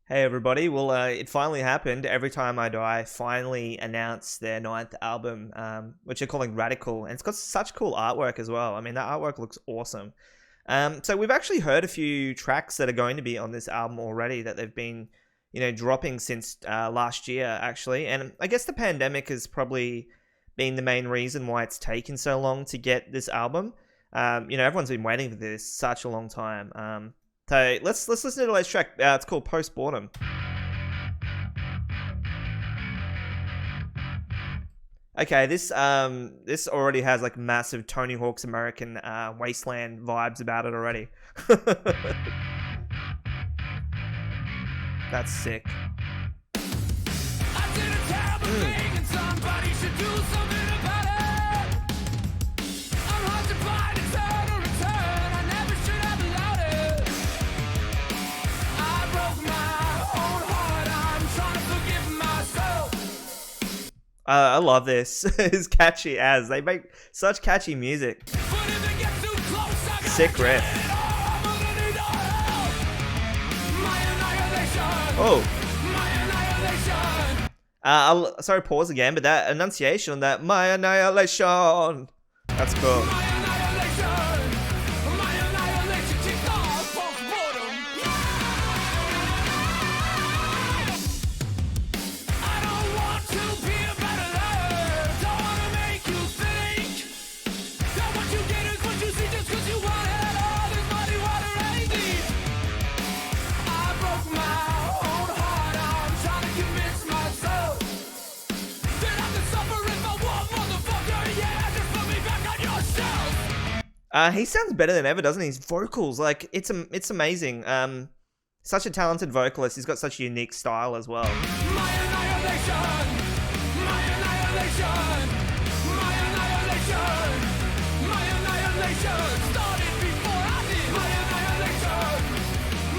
Hey everybody, well it finally happened. Every Time I Die finally announced their ninth album, which they're calling Radical, and it's got such cool artwork as well. I mean, that artwork looks awesome. So we've actually heard a few tracks that are going to be on this album already that they've been, dropping since last year actually. And I guess the pandemic has probably been the main reason why it's taken so long to get this album. Everyone's been waiting for this such a long time. So let's listen to the latest track. It's called Post Boredom. Okay, this already has like massive Tony Hawk's American Wasteland vibes about it already. That's sick. I did a terrible thing and somebody should do something about it. I'm haunted by eternal return. I never should have allowed it. I broke my own heart. I'm trying to forgive myself. I love this. It's catchy as they make such catchy music. Sick riff. Oh. Sorry, pause again, but that enunciation on that my annihilation. That's cool. He sounds better than ever, doesn't he? His vocals, like, it's amazing. Such a talented vocalist. He's got such a unique style as well. My annihilation, my annihilation, my annihilation, my annihilation started before I did. My annihilation,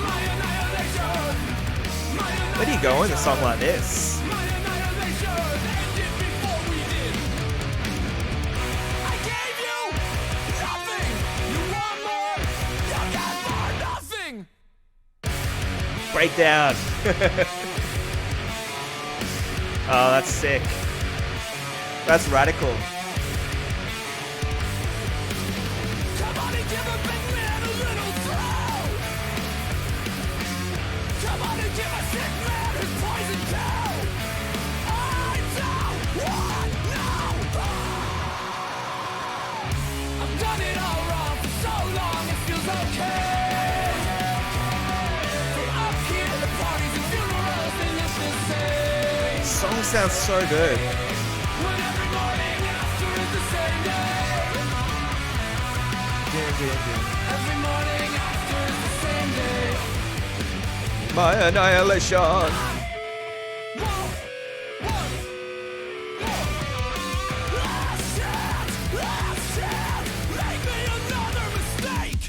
my annihilation, my annihilation. Where do you go in a song like this? Breakdown. Oh, that's sick. That's radical. Come on and give a big man a little thrill. Come on and give a sick man his poison pill. I don't want no. I've done it all wrong for so long, it feels okay. Song sounds so good. Every morning after is the same day. My annihilation. Make me another mistake.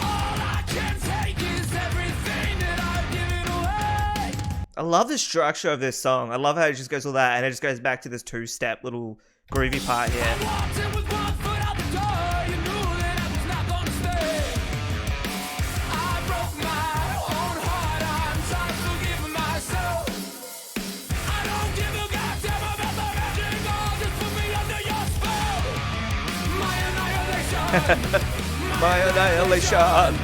All I can take is everything that I've given away. I love the structure of this song. I love how it just goes all that and it just goes back to this two-step little groovy part here. My annihilation.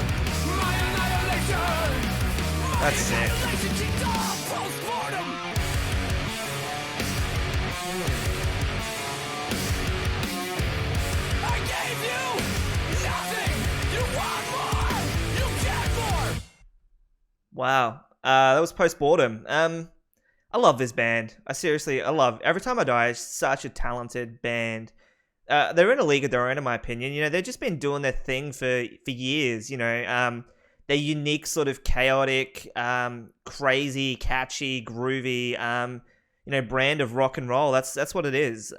That's sick. Wow. That was Post Boredom. I love this band. I love Every Time I Die is such a talented band. They're in a league of their own, in my opinion. They've just been doing their thing for years. Their unique sort of chaotic, crazy, catchy, groovy, brand of rock and roll. That's what it is.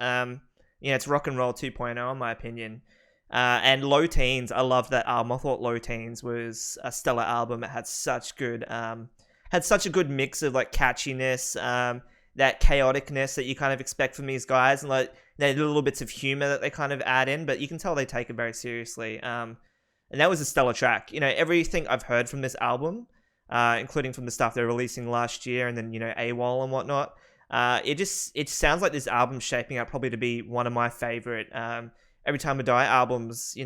It's rock and roll 2.0 in my opinion. And Low Teens, I love that album. I thought Low Teens was a stellar album. It had such a good mix of like catchiness, that chaoticness that you kind of expect from these guys, and like the little bits of humor that they kind of add in, but you can tell they take it very seriously. And that was a stellar track. Everything I've heard from this album, including from the stuff they're releasing last year, and then AWOL and whatnot. It sounds like this album's shaping up probably to be one of my favorite Every Time I Die albums.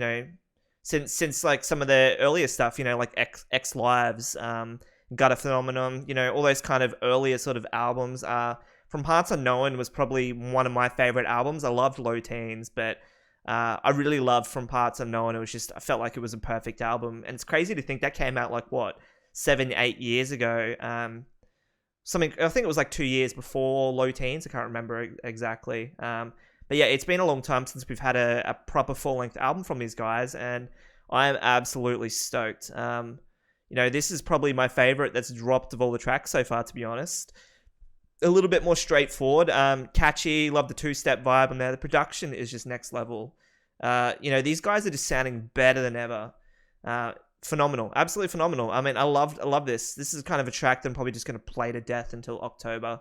Since like some of the earlier stuff, like X Lives, Gutter Phenomenon, all those kind of earlier sort of albums. From Parts Unknown was probably one of my favorite albums. I loved Low Teens, but I really loved From Parts Unknown. I felt like it was a perfect album. And it's crazy to think that came out like, what, 7-8 years ago. I think it was like 2 years before Low Teens. I can't remember exactly. But yeah, it's been a long time since we've had a proper full-length album from these guys, and I am absolutely stoked. This is probably my favorite that's dropped of all the tracks so far, to be honest. A little bit more straightforward, catchy, love the two-step vibe on there. The production is just next level. These guys are just sounding better than ever. Phenomenal, absolutely phenomenal. I mean, I love this. This is kind of a track that I'm probably just going to play to death until October,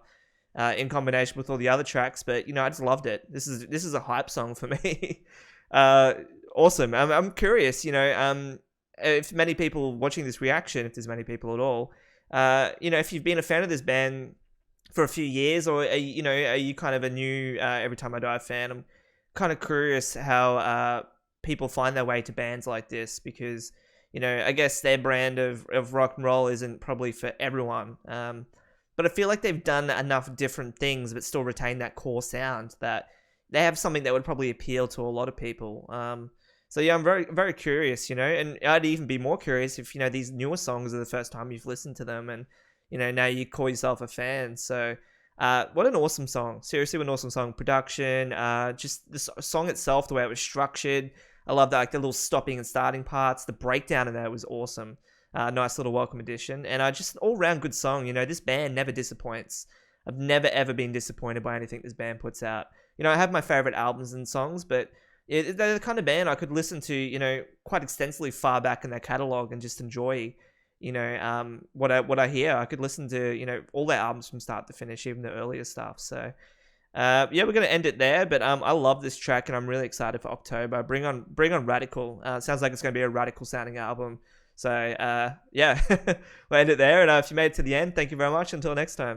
in combination with all the other tracks. But I just loved it. This is a hype song for me. Awesome. I'm curious. If many people watching this reaction, if there's many people at all, if you've been a fan of this band for a few years, or are you kind of a new Every Time I Die fan? I'm kind of curious how people find their way to bands like this, because I guess their brand of rock and roll isn't probably for everyone. But I feel like they've done enough different things but still retain that core sound, that they have something that would probably appeal to a lot of people. So yeah, I'm very, very curious, and I'd even be more curious if, these newer songs are the first time you've listened to them, and, now you call yourself a fan. So what an awesome song. Seriously, what an awesome song. Production, just the song itself, the way it was structured. I love that, like the little stopping and starting parts. The breakdown in there was awesome. Nice little welcome addition. And just an all-round good song. This band never disappoints. I've never, ever been disappointed by anything this band puts out. I have my favorite albums and songs, but they're the kind of band I could listen to, quite extensively far back in their catalog and just enjoy, what I hear. I could listen to, all their albums from start to finish, even the earlier stuff. So, yeah, we're going to end it there, but I love this track and I'm really excited for October. Bring on Radical. Sounds like it's going to be a radical sounding album. So, yeah, we'll end it there. And if you made it to the end, thank you very much. Until next time.